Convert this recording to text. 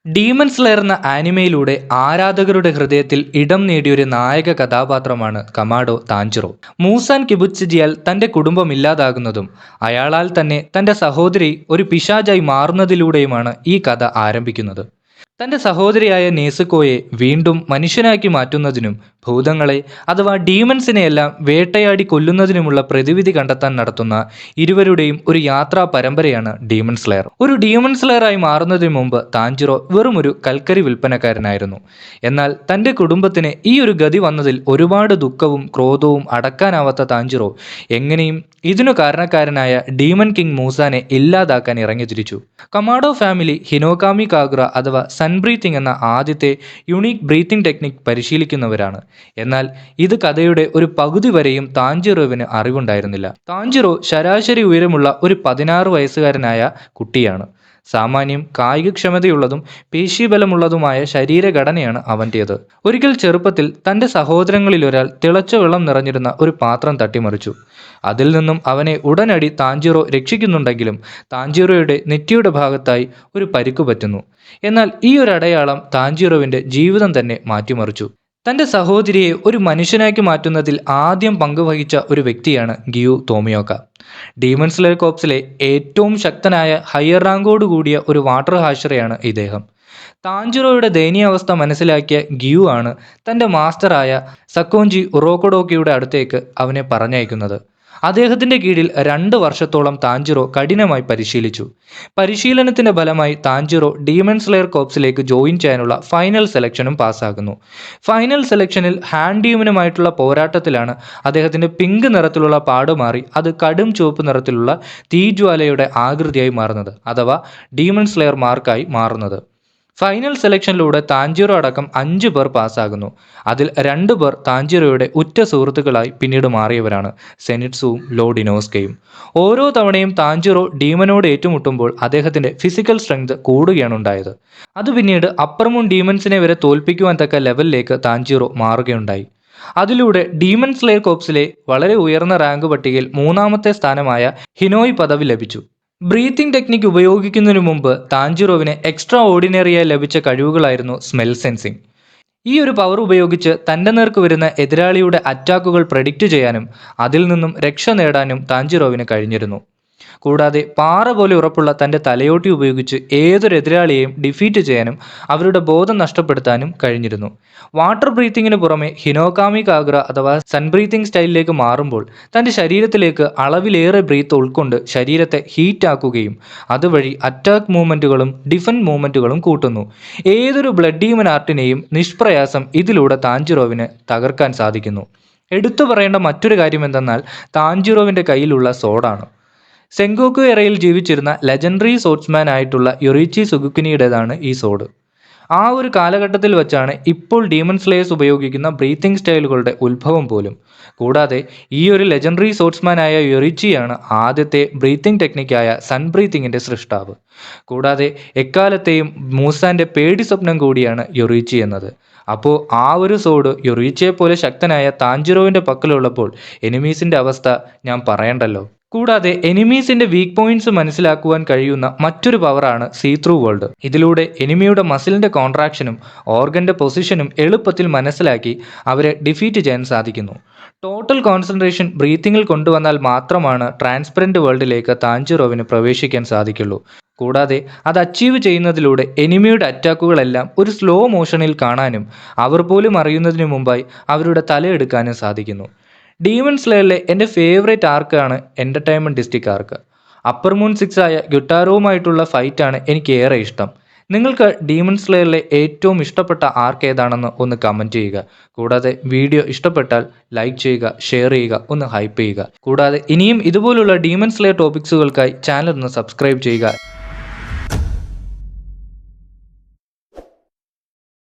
Demon slayer എന്ന ആനിമയിലൂടെ ആരാധകരുടെ ഹൃദയത്തിൽ ഇടം നേടിയൊരു നായക കഥാപാത്രമാണ് കമാഡോ താൻജിറോ. മൂസാൻ കിബുത്സുജിയാൽ തന്റെ കുടുംബം ഇല്ലാതാകുന്നതും അയാളാൽ തന്നെ തന്റെ സഹോദരി ഒരു പിശാചായി മാറുന്നതിലൂടെയുമാണ് ഈ കഥ ആരംഭിക്കുന്നത്. തന്റെ സഹോദരിയായ നേസുക്കോയെ വീണ്ടും മനുഷ്യനാക്കി മാറ്റുന്നതിനും ഭൂതങ്ങളെ അഥവാ ഡീമൺസിനെയെല്ലാം വേട്ടയാടി കൊല്ലുന്നതിനുമുള്ള പ്രതിവിധി കണ്ടെത്താൻ നടത്തുന്ന ഇരുവരുടെയും ഒരു യാത്രാ പരമ്പരയാണ് ഡീമൺ സ്ലെയർ. ഒരു ഡീമൺ സ്ലെയറായി മാറുന്നതിന് മുമ്പ് താൻജിറോ വെറും ഒരു കൽക്കരി വിൽപ്പനക്കാരനായിരുന്നു. എന്നാൽ തന്റെ കുടുംബത്തിന് ഈ ഒരു ഗതി വന്നതിൽ ഒരുപാട് ദുഃഖവും ക്രോധവും അടക്കാനാവാത്ത താൻജിറോ എങ്ങനെയും ഇതിനു കാരണക്കാരനായ ഡീമൺ കിങ് മൂസാനെ ഇല്ലാതാക്കാൻ ഇറങ്ങി തിരിച്ചു. കമാഡോ ഫാമിലി ഹിനോകാമി കാഗ്ര അഥവാ സൺ ബ്രീത്തിങ് എന്ന ആദ്യത്തെ യുണീക്ക് ബ്രീത്തിങ് ടെക്നിക് പരിശീലിക്കുന്നവരാണ്. എന്നാൽ ഇത് കഥയുടെ ഒരു പകുതി വരെയും താൻജിറോവിന് അറിവുണ്ടായിരുന്നില്ല. താൻജിറോ ശരാശരി ഉയരമുള്ള ഒരു 16 വയസ്സുകാരനായ കുട്ടിയാണ്. സാമാന്യം കായികക്ഷമതയുള്ളതും പേശീബലമുള്ളതുമായ ശരീരഘടനയാണ് അവൻ്റേത്. ഒരിക്കൽ ചെറുപ്പത്തിൽ തൻ്റെ സഹോദരങ്ങളിലൊരാൾ തിളച്ച വെള്ളം നിറഞ്ഞിരുന്ന ഒരു പാത്രം തട്ടിമറിച്ചു. അതിൽ നിന്നും അവനെ ഉടനടി താൻജിറോ രക്ഷിക്കുന്നുണ്ടെങ്കിലും താൻജിറോയുടെ നെറ്റിയുടെ ഭാഗത്തായി ഒരു പരിക്കു പറ്റുന്നു. എന്നാൽ ഈ ഒരു അടയാളം താൻജിറോവിൻ്റെ ജീവിതം തന്നെ മാറ്റിമറിച്ചു. തൻ്റെ സഹോദരിയെ ഒരു മനുഷ്യനാക്കി മാറ്റുന്നതിൽ ആദ്യം പങ്കുവഹിച്ച ഒരു വ്യക്തിയാണ് ഗിയു തോമിയോക്ക. ഡീമൺ സ്ലെയർ കോർപ്സിലെ ഏറ്റവും ശക്തനായ ഹയർ റാങ്കോട് കൂടിയ ഒരു വാട്ടർ ഹാഷറയാണ് ഇദ്ദേഹം. താൻജിറോയുടെ ദയനീയാവസ്ഥ മനസ്സിലാക്കിയ ഗിയു ആണ് തൻ്റെ മാസ്റ്ററായ സക്കോഞ്ചി ഉറോക്കൊഡോക്കിയുടെ അടുത്തേക്ക് അവനെ പറഞ്ഞയക്കുന്നത്. അദ്ദേഹത്തിൻ്റെ കീഴിൽ 2 വർഷത്തോളം താൻജിറോ കഠിനമായി പരിശീലിച്ചു. പരിശീലനത്തിൻ്റെ ഫലമായി താൻജിറോ ഡീമൺ സ്ലെയർ കോർപ്സിലേക്ക് ജോയിൻ ചെയ്യാനുള്ള ഫൈനൽ സെലക്ഷനും പാസ്സാകുന്നു. ഫൈനൽ സെലക്ഷനിൽ ഹാൻഡ് ഡീമനുമായിട്ടുള്ള പോരാട്ടത്തിലാണ് അദ്ദേഹത്തിൻ്റെ പിങ്ക് നിറത്തിലുള്ള പാട് മാറി അത് കടും ചുവപ്പ് നിറത്തിലുള്ള തീജ്വാലയുടെ ആകൃതിയായി മാറുന്നത്, അഥവാ ഡീമൺ സ്ലെയർ മാർക്കായി മാറുന്നത്. ഫൈനൽ സെലക്ഷനിലൂടെ താൻജിറോ അടക്കം 5 പേർ പാസ്സാകുന്നു. അതിൽ 2 പേർ താൻജിറോയുടെ ഉറ്റ സുഹൃത്തുക്കളായി പിന്നീട് മാറിയവരാണ്, സെനിറ്റ്സുവും ലോഡിനോസ്കയും. ഓരോ തവണയും താൻജിറോ ഡീമനോട് ഏറ്റുമുട്ടുമ്പോൾ അദ്ദേഹത്തിൻ്റെ ഫിസിക്കൽ സ്ട്രെങ്ത് കൂടുകയാണ് ഉണ്ടായത്. അത് പിന്നീട് അപ്പർ മൂൺ ഡീമൻസിനെ വരെ തോൽപ്പിക്കുവാൻ തക്ക ലെവലിലേക്ക് താൻജിറോ മാറുകയുണ്ടായി. അതിലൂടെ ഡീമൺ സ്ലെയർ കോർപ്സിലെ വളരെ ഉയർന്ന റാങ്ക് പട്ടികയിൽ 3ാമത്തെ സ്ഥാനമായ ഹിനോയ് പദവി ലഭിച്ചു. ബ്രീത്തിങ് ടെക്നിക് ഉപയോഗിക്കുന്നതിനു മുമ്പ് താൻജിറോവിന് എക്സ്ട്രാ ഓർഡിനറിയായി ലഭിച്ച കഴിവുകളായിരുന്നു സ്മെൽ സെൻസിങ്. ഈ ഒരു പവർ ഉപയോഗിച്ച് തൻ്റെ നേർക്ക് വരുന്ന എതിരാളിയുടെ അറ്റാക്കുകൾ പ്രെഡിക്റ്റ് ചെയ്യാനും അതിൽ നിന്നും രക്ഷ നേടാനും താൻജിറോവിന് കഴിഞ്ഞിരുന്നു. കൂടാതെ പാറ പോലെ ഉറപ്പുള്ള തൻ്റെ തലയോട്ടി ഉപയോഗിച്ച് ഏതൊരു എതിരാളിയെയും ഡിഫീറ്റ് ചെയ്യാനും അവരുടെ ബോധം നഷ്ടപ്പെടുത്താനും കഴിഞ്ഞിരുന്നു. വാട്ടർ ബ്രീത്തിങ്ങിന് പുറമെ ഹിനോകാമി കാഗ്ര അഥവാ സൺ ബ്രീത്തിങ് സ്റ്റൈലിലേക്ക് മാറുമ്പോൾ തൻ്റെ ശരീരത്തിലേക്ക് അളവിലേറെ ബ്രീത്ത് ഉൾക്കൊണ്ട് ശരീരത്തെ ഹീറ്റ് ആക്കുകയും അതുവഴി അറ്റാക്ക് മൂവ്മെൻറ്റുകളും ഡിഫൻസ് മൂവ്മെൻറ്റുകളും കൂട്ടുന്നു. ഏതൊരു ബ്ലഡ് ഡീമൻ ആർട്ടിനെയും നിഷ്പ്രയാസം ഇതിലൂടെ താൻജിറോവിന് തകർക്കാൻ സാധിക്കുന്നു. എടുത്തു പറയേണ്ട മറ്റൊരു കാര്യം എന്തെന്നാൽ താൻജിറോവിൻ്റെ കയ്യിലുള്ള സോഡാണ്. സെങ്കോക്കു എറയിൽ ജീവിച്ചിരുന്ന ലെജൻഡറി സോർട്സ്മാൻ ആയിട്ടുള്ള യൊറിച്ചി സുഗുക്കിനിയുടേതാണ് ഈ സോഡ്. ആ ഒരു കാലഘട്ടത്തിൽ വെച്ചാണ് ഇപ്പോൾ ഡീമൺ സ്ലേയേഴ്സ് ഉപയോഗിക്കുന്ന ബ്രീത്തിങ് സ്റ്റൈലുകളുടെ ഉത്ഭവം പോലും. കൂടാതെ ഈ ഒരു ലെജൻഡറി സോർട്സ്മാനായ യൊറിച്ചിയാണ് ആദ്യത്തെ ബ്രീത്തിങ് ടെക്നിക്കായ സൺ ബ്രീത്തിങ്ങിൻ്റെ സൃഷ്ടാവ്. കൂടാതെ എക്കാലത്തെയും മൂസാൻ്റെ പേടി സ്വപ്നം കൂടിയാണ് യൊറിച്ചി എന്നത്. അപ്പോൾ ആ ഒരു സോഡ് യൊറിച്ചിയെ പോലെ ശക്തനായ താൻജിറോവിൻ്റെ പക്കലുള്ളപ്പോൾ എനിമീസിൻ്റെ അവസ്ഥ ഞാൻ പറയണ്ടല്ലോ. കൂടാതെ എനിമീസിന്റെ വീക്ക് പോയിന്റ്സ് മനസ്സിലാക്കുവാൻ കഴിയുന്ന മറ്റൊരു പവറാണ് സീ ത്രൂ വേൾഡ്. ഇതിലൂടെ എനിമിയുടെ മസിലിന്റെ കോൺട്രാക്ഷനും ഓർഗന്റെ പൊസിഷനും എളുപ്പത്തിൽ മനസ്സിലാക്കി അവരെ ഡിഫീറ്റ് ചെയ്യാൻ സാധിക്കുന്നു. ടോട്ടൽ കോൺസെൻട്രേഷൻ ബ്രീത്തിങ്ങിൽ കൊണ്ടുവന്നാൽ മാത്രമാണ് ട്രാൻസ്പെറൻറ്റ് വേൾഡിലേക്ക് താൻജിറോവിന് പ്രവേശിക്കാൻ സാധിക്കുള്ളൂ. കൂടാതെ അത് അച്ചീവ് ചെയ്യുന്നതിലൂടെ എനിമിയുടെ അറ്റാക്കുകളെല്ലാം ഒരു സ്ലോ മോഷനിൽ കാണാനും അവർ പോലും അറിയുന്നതിന് മുമ്പായി അവരുടെ തലയെടുക്കാനും സാധിക്കുന്നു. ഡീമൺ സ്ലെയറിലെ എൻ്റെ ഫേവറേറ്റ് ആർക്കാണ് എൻ്റർടൈൻമെൻറ്റ് ഡിസ്ട്രിക്ട് ആർക്ക്. അപ്പർ മൂൺ 6 ആയ ഗ്യുട്ടാരോവുമായിട്ടുള്ള ഫൈറ്റാണ് എനിക്ക് ഏറെ ഇഷ്ടം. നിങ്ങൾക്ക് ഡീമൺ സ്ലെയറിലെ ഏറ്റവും ഇഷ്ടപ്പെട്ട ആർക്ക് ഏതാണെന്ന് ഒന്ന് കമൻറ്റ് ചെയ്യുക. കൂടാതെ വീഡിയോ ഇഷ്ടപ്പെട്ടാൽ ലൈക്ക് ചെയ്യുക, ഷെയർ ചെയ്യുക, ഒന്ന് ഹൈപ്പ് ചെയ്യുക. കൂടാതെ ഇനിയും ഇതുപോലുള്ള ഡീമൺ സ്ലെയർ ടോപ്പിക്സുകൾക്കായി ചാനൽ ഒന്ന് സബ്സ്ക്രൈബ് ചെയ്യുക.